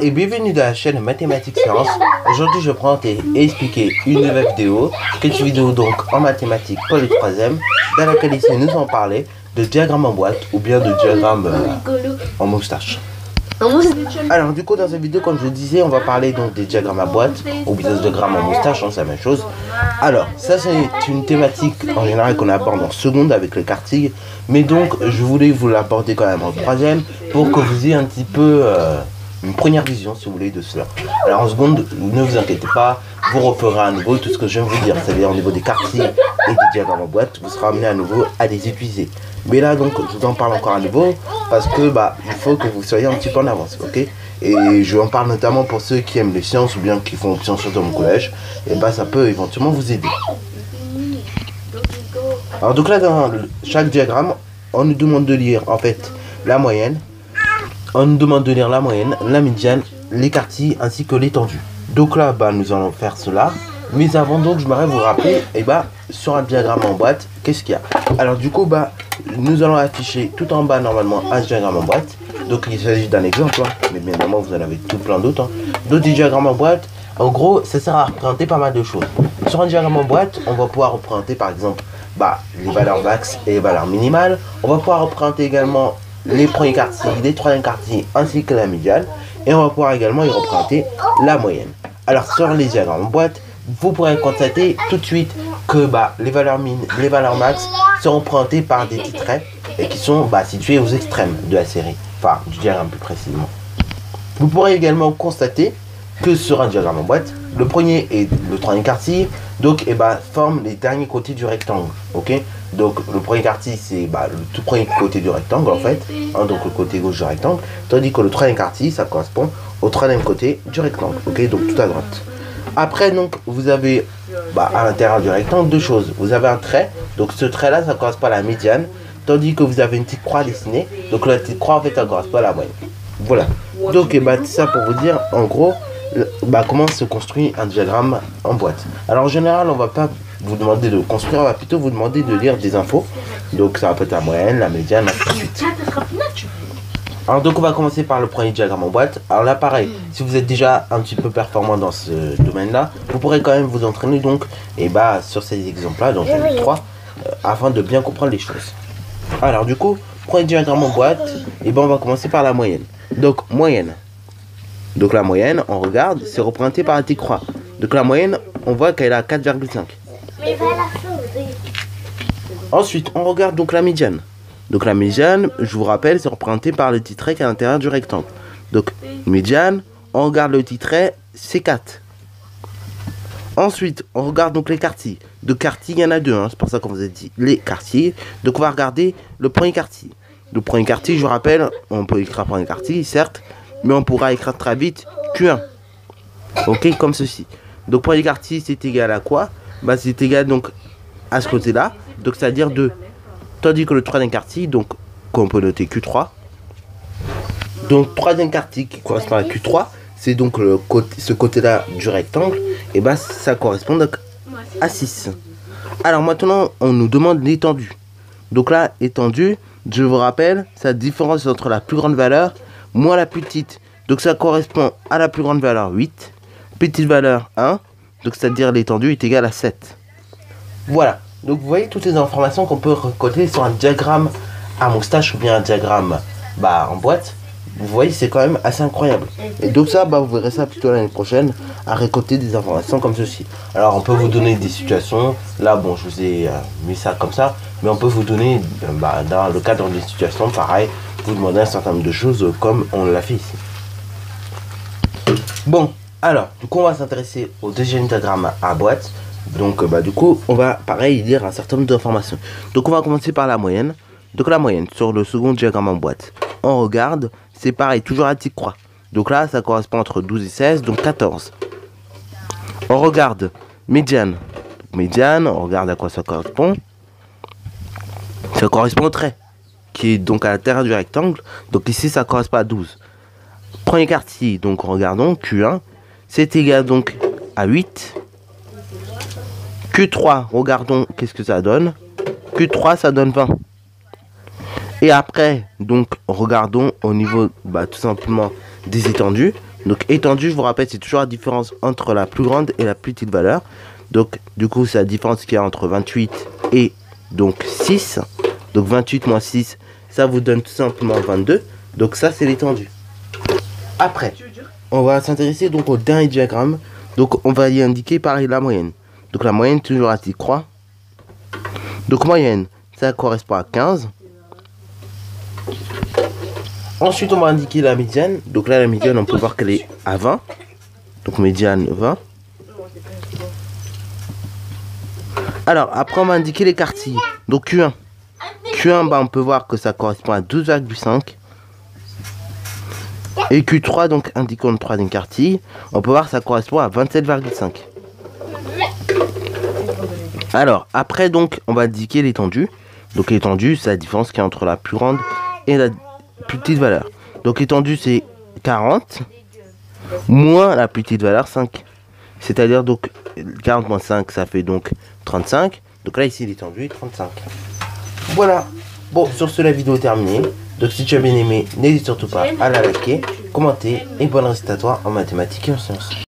et bienvenue dans la chaîne Mathématiques Sciences. Aujourd'hui je vais présenter et expliquer une nouvelle vidéo, petite vidéo donc en mathématiques pour le troisième, dans laquelle ici nous allons parler de diagramme en boîte ou bien de diagramme en moustache. Alors du coup dans cette vidéo, comme je vous disais, on va parler donc des diagrammes à boîte ou bien des diagrammes en moustache, c'est la même chose. Alors ça c'est une thématique en général qu'on aborde en seconde avec le quartile, mais donc je voulais vous l'apporter quand même en troisième pour que vous ayez un petit peu une première vision si vous voulez de cela. Alors en seconde, ne vous inquiétez pas, vous referez à nouveau tout ce que je viens de vous dire, c'est-à-dire au niveau des quartiles et des diagrammes en boîte, vous serez amené à nouveau à les utiliser. Mais là donc je vous en parle encore à nouveau parce que il faut que vous soyez un petit peu en avance, ok? Et je en parle notamment pour ceux qui aiment les sciences ou bien qui font option sciences dans mon collège, et ça peut éventuellement vous aider. Alors donc là dans chaque diagramme, on nous demande de lire en fait la moyenne, on nous demande de lire la moyenne, la médiane, les quartiles ainsi que l'étendue. Donc là nous allons faire cela. Mais avant donc, je m'aimerais vous rappeler, sur un diagramme en boîte, qu'est-ce qu'il y a? Alors du coup, nous allons afficher tout en bas normalement un diagramme en boîte. Donc il s'agit d'un exemple, mais bien évidemment vous en avez tout plein d'autres. D'autres diagrammes en boîte, en gros, ça sert à représenter pas mal de choses. Sur un diagramme en boîte, on va pouvoir représenter par exemple les valeurs max et les valeurs minimales. On va pouvoir représenter également les premiers quartiles, les troisièmes quartiles ainsi que la médiane. Et on va pouvoir également y représenter la moyenne. Alors sur les diagrammes en boîte, vous pourrez constater tout de suite que les valeurs min, les valeurs max seront représentées par des petits traits et qui sont situés aux extrêmes de la série, enfin du diagramme plus précisément. Vous pourrez également constater que sur un diagramme en boîte, le premier et le troisième quartile forment les derniers côtés du rectangle, ok? Donc le premier quartile c'est le tout premier côté du rectangle en fait, donc le côté gauche du rectangle, tandis que le troisième quartile ça correspond au troisième côté du rectangle, ok? Donc tout à droite. Après donc vous avez à l'intérieur du rectangle deux choses. Vous avez un trait, donc ce trait là ça correspond à la médiane, tandis que vous avez une petite croix dessinée, donc la petite croix en fait ça correspond à la moyenne. Voilà. Donc tout ça pour vous dire en gros comment se construit un diagramme en boîte. Alors en général on va pas vous demander de construire, on va plutôt vous demander de lire des infos. Donc ça va peut être la moyenne, la médiane, ainsi de suite. Alors donc on va commencer par le premier diagramme en boîte. Alors là pareil, si vous êtes déjà un petit peu performant dans ce domaine là, vous pourrez quand même vous entraîner donc sur ces exemples là, donc j'en ai 3, afin de bien comprendre les choses. Alors du coup, premier diagramme en boîte, on va commencer par la moyenne. Donc moyenne. Donc la moyenne, on regarde, c'est représenté par la petite croix. Donc la moyenne, on voit qu'elle est à 4,5. Ensuite, on regarde donc la médiane. Donc la médiane, je vous rappelle, c'est représenté par le petit trait qui est à l'intérieur du rectangle. Donc médiane, on regarde le petit trait, c'est 4. Ensuite, on regarde donc les quartiles. De quartiles, il y en a deux, c'est pour ça qu'on vous a dit les quartiles. Donc on va regarder le premier quartile. Le premier quartile, je vous rappelle, on peut écrire premier quartile, certes, mais on pourra écrire très vite Q1. Ok, comme ceci. Donc premier quartile, c'est égal à quoi? C'est égal donc à ce côté-là, donc c'est-à-dire 2. Tandis que le troisième quartile, donc qu'on peut noter Q3. Donc troisième quartile qui correspond à Q3, c'est donc ce côté-là du rectangle, ça correspond donc à 6. Alors maintenant, on nous demande l'étendue. Donc là, étendue, je vous rappelle, c'est la différence entre la plus grande valeur moins la plus petite. Donc ça correspond à la plus grande valeur 8, petite valeur 1, donc c'est-à-dire l'étendue est égale à 7. Voilà. Donc vous voyez toutes les informations qu'on peut recoller sur un diagramme à moustache ou bien un diagramme en boîte. Vous voyez, c'est quand même assez incroyable. Et donc ça, vous verrez ça plutôt l'année prochaine à récolter des informations comme ceci. Alors on peut vous donner des situations. Là, je vous ai mis ça comme ça, mais on peut vous donner, dans le cadre des situations, pareil, vous demander un certain nombre de choses comme on l'a fait ici. Bon, alors, du coup, on va s'intéresser au deuxième diagramme à boîte. Donc du coup on va pareil lire un certain nombre d'informations. Donc on va commencer par la moyenne. Donc la moyenne sur le second diagramme en boîte, on regarde, c'est pareil, toujours la petite croix. Donc là ça correspond entre 12 et 16, donc 14. On regarde médiane. Médiane, on regarde à quoi ça correspond. Ça correspond au trait qui est donc à l'intérieur du rectangle. Donc ici ça correspond à 12. Premier quartile, donc regardons Q1, c'est égal donc à 8. Q3, regardons qu'est-ce que ça donne. Q3, ça donne 20. Et après, donc, regardons au niveau, tout simplement, des étendues. Donc étendue, je vous rappelle, c'est toujours la différence entre la plus grande et la plus petite valeur. Donc du coup, c'est la différence qu'il y a entre 28 et donc 6. Donc 28 moins 6, ça vous donne tout simplement 22. Donc ça, c'est l'étendue. Après, on va s'intéresser donc au dernier diagramme. Donc on va y indiquer pareil la moyenne. Donc la moyenne, toujours à petite croix. Donc moyenne, ça correspond à 15. Ensuite, on va indiquer la médiane. Donc là, la médiane, on peut voir qu'elle est à 20. Donc médiane 20. Alors, après, on va indiquer les quartiles. Donc Q1. Q1, bah, on peut voir que ça correspond à 12,5. Et Q3, donc indiquons le troisième quartile, on peut voir que ça correspond à 27,5. Alors, après, donc, on va indiquer l'étendue. Donc l'étendue, c'est la différence qu'il y a entre la plus grande et la plus petite valeur. Donc l'étendue, c'est 40 moins la plus petite valeur 5. C'est-à-dire donc 40 moins 5, ça fait donc 35. Donc là, ici, l'étendue est 35. Voilà. Bon, sur ce, la vidéo est terminée. Donc si tu as bien aimé, n'hésite surtout pas à la liker, commenter et bonne récit à toi en mathématiques et en sciences.